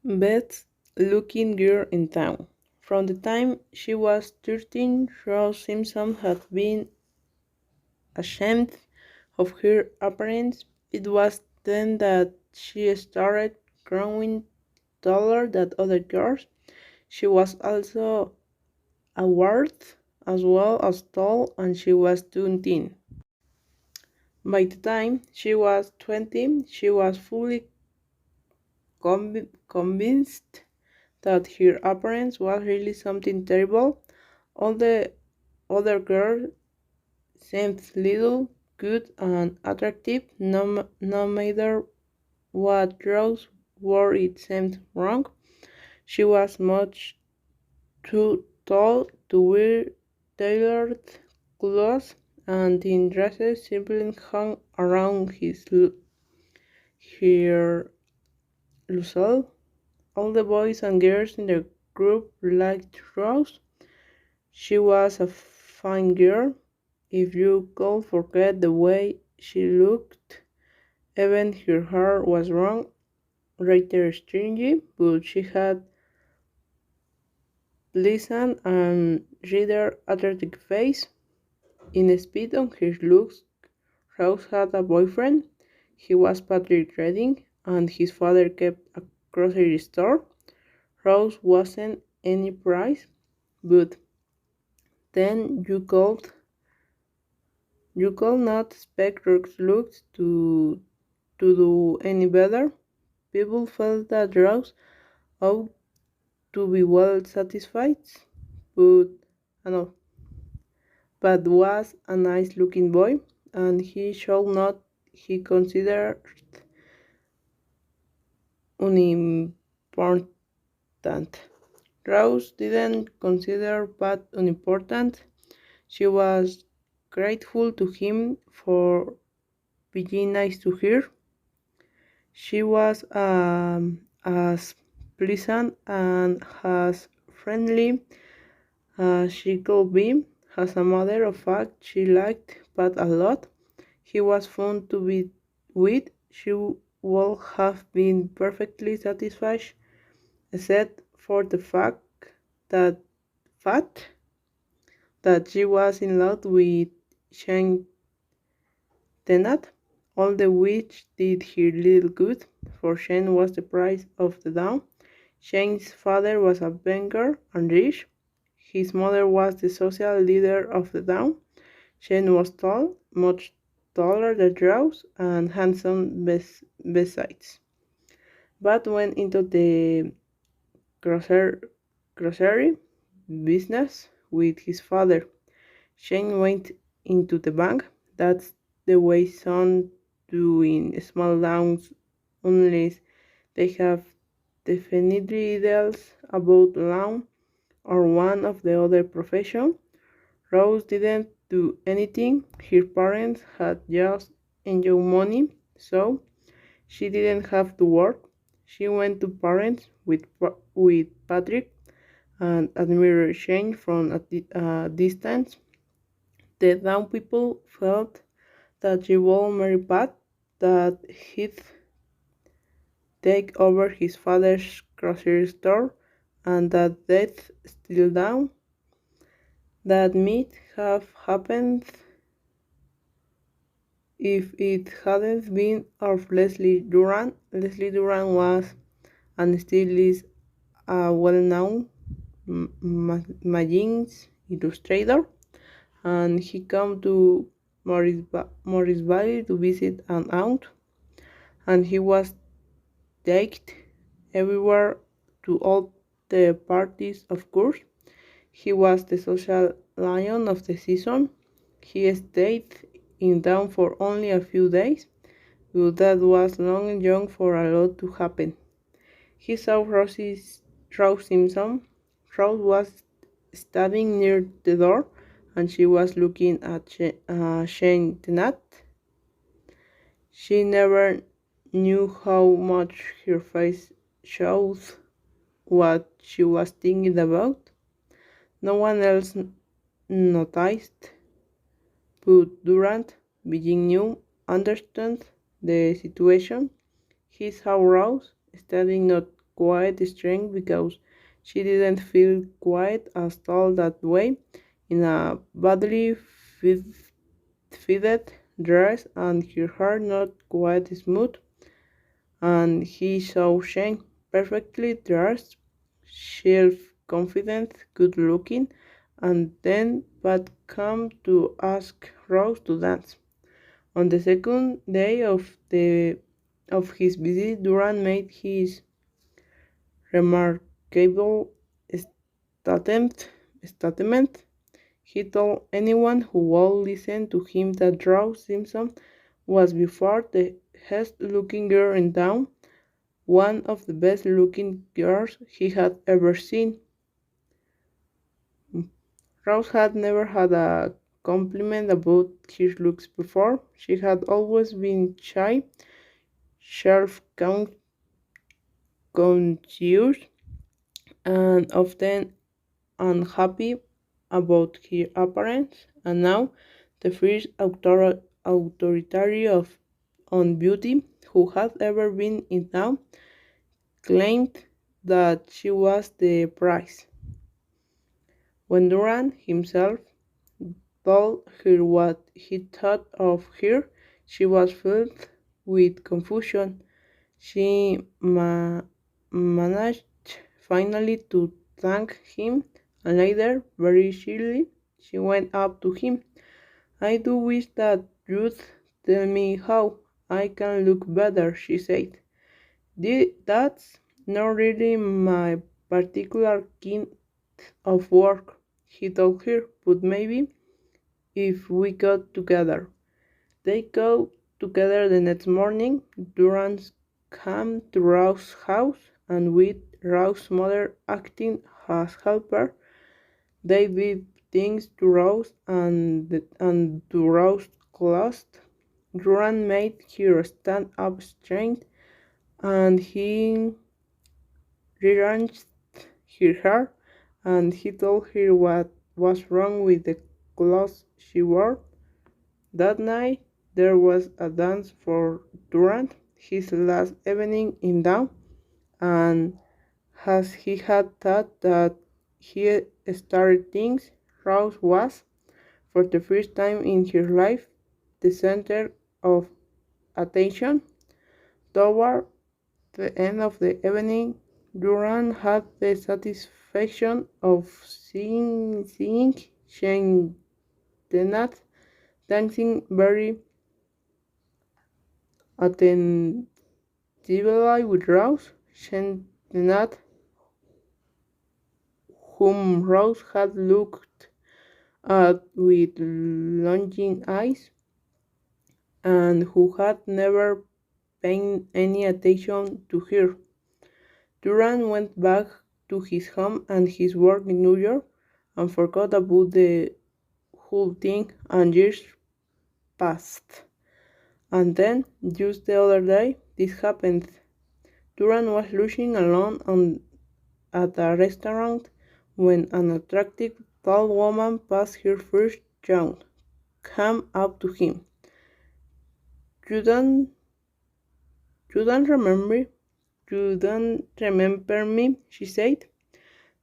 Best looking girl in town. From the time she was 13, Rose Simpson had been ashamed of her appearance. It was then that she started growing taller than other girls. She was also award as well as tall, and she was too thin. By the time she was 20, she was fully convinced that her appearance was really something terrible. All the other girls seemed little, good, and attractive, no matter what Rose wore, it seemed wrong. She was much too tall to wear tailored clothes, and thin dresses simply hung around her Lucille. All the boys and girls in the group liked Rose. She was a fine girl, if you could forget the way she looked. Even her hair was wrong, rather stringy, but she had pleasant and rather attractive face. In spite of her looks, Rose had a boyfriend. He was Patrick Redding, and his father kept a grocery store. Rose wasn't any price, but then you could not expect Rose's looks to do any better. People felt that Rose ought to be well satisfied, but no, but was a nice looking boy, and he should not he considered unimportant. Rose didn't consider Pat unimportant. She was grateful to him for being nice to her. She was as pleasant and as friendly as she could be. As a matter of fact, she liked Pat a lot. He was fun to be with. She would have been perfectly satisfied, except for the that fact that she was in love with Shane Tenat, all the which did her little good, for Shane was the price of the down. Shane's father was a banker and rich. His mother was the social leader of the town. Shane was tall, much taller than Rose, and handsome besides. But went into the grocer- grocery business with his father. Shane went into the bank. That's the way some do in small towns, unless they have definitely ideals about law or one of the other profession. Rose didn't do anything. Her parents had just enjoyed money, so she didn't have to work. She went to parents with Patrick and admired Shane from a distance. The town people felt that she would marry Pat, that he'd take over his father's grocery store, and that they'd still down. That might have happened if it hadn't been of Leslie Duran. Leslie Duran was and still is a well-known magician illustrator, and he came to Morrisville to visit an aunt, and he was taken everywhere to all the parties, of course. He was the social lion of the season. He stayed in town for only a few days, but that was long and young for a lot to happen. He saw Rose Simpson. Rose was standing near the door, and she was looking at Shane Tenat. She never knew how much her face showed what she was thinking about. No one else noticed, but Durant, being new, understood the situation. He saw Rose standing not quite strange because she didn't feel quite as tall that way in a badly fit- fitted dress and her hair not quite smooth, and he saw Shane perfectly dressed, self-confident, good-looking, and then Pat came to ask Rose to dance. On the second day of his visit, Duran made his remarkable statement. He told anyone who would listen to him that Rose Simpson was before the best looking girl in town, one of the best looking girls he had ever seen. Rose had never had a compliment about his looks before. She had always been shy, self conscious, and often unhappy about her appearance, and now the first authority on beauty who had ever been in town claimed that she was the prize. When Duran himself told her what he thought of her, she was filled with confusion. She managed finally to thank him, and later, very shyly, she went up to him. "I do wish that you'd tell me how I can look better," she said. "That's not really my particular kind of work," he told her, "but maybe if we got together." They got together the next morning. Durrance came to Rouse's house, and with Rouse's mother acting as helper, they did things to Rouse and to Rouse's clothes. Durrance made her stand up straight, and he rearranged her hair, and he told her what was wrong with the clothes she wore. That night there was a dance for Durant, his last evening in town, and as he had thought that he started things, Rose was, for the first time in her life, the center of attention. Toward the end of the evening, Durant had the satisfaction of seeing Shane Denat dancing very attentively with Rose. Shane Denat, whom Rose had looked at with longing eyes, and who had never paid any attention to her. Durant went back to his home and his work in New York and forgot about the whole thing, and years passed. And then, just the other day, this happened. Durant was lunching alone at a restaurant when an attractive tall woman passed her first yawn, came up to him. "You don't, you don't remember? You don't remember me?" she said.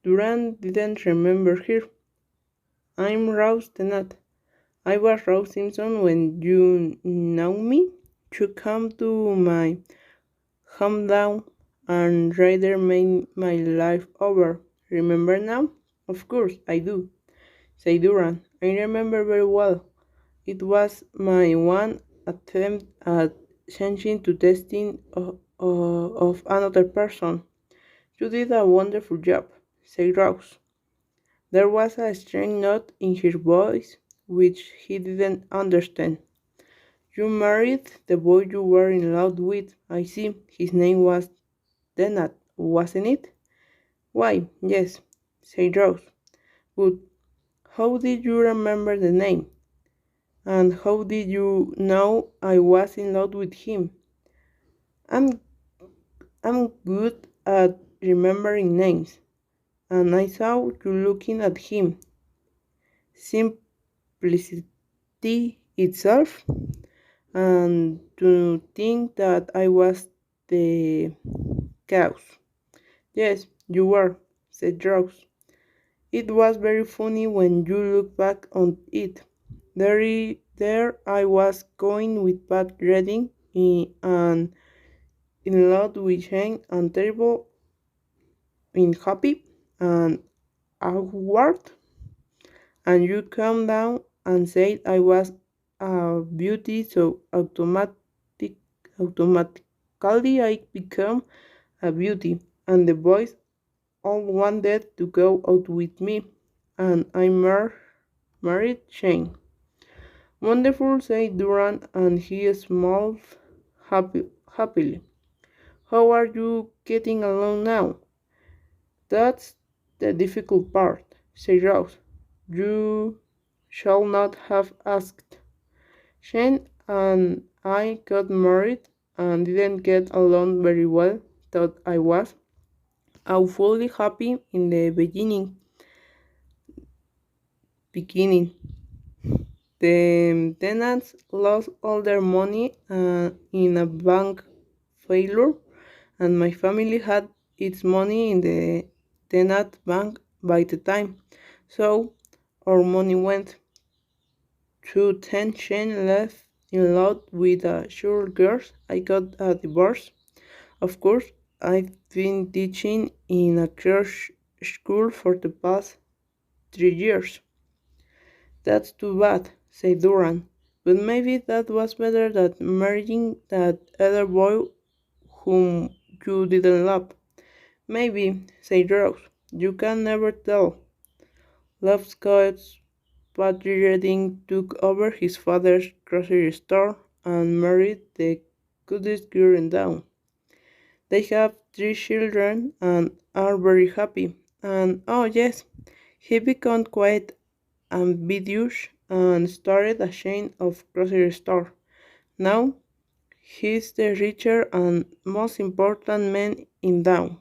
Durant didn't remember her. "I'm Rose Tennant. I was Rose Simpson when you know me. You come to my hometown and rather made my life over. Remember now?" "Of course I do," said Durant. "I remember very well. It was my one attempt at changing to testing of another person. You did a wonderful job," said Rose. There was a strange note in her voice which he didn't understand. "You married the boy you were in love with, I see. His name was Denat, wasn't it?" "Why, yes," said Rose. "But how did you remember the name? And how did you know I was in love with him?" I'm I'm good at remembering names, and I saw you looking at him. Simplicity itself, and to think that I was the cause. Yes, you were, said Rose. It was very funny when you look back on it. There I was going with bad reading and in love with Shane and terrible in happy and awkward, and you come down and said I was a beauty, so automatically I become a beauty, and the boys all wanted to go out with me, and I married Shane. Wonderful, said Duran, and he smiled happily. How are you getting along now? That's the difficult part, said Rose. You shall not have asked. Shane and I got married and didn't get along very well, thought I was. Awfully happy in the beginning. The tenants lost all their money in a bank failure, and my family had its money in the tenant bank by the time. So our money went to 10. Shane left in love with a short girl. I got a divorce. Of course, I've been teaching in a church school for the past 3 years. That's too bad, said Duran. But maybe that was better than marrying that other boy whom you didn't love. Maybe, said Rose. You can never tell. Love Scott's Patty Redding took over his father's grocery store and married the cutest girl in town. They have 3 children and are very happy. And oh yes, he became quite ambitious and started a chain of grocery store. Now he's the richer and most important man in town.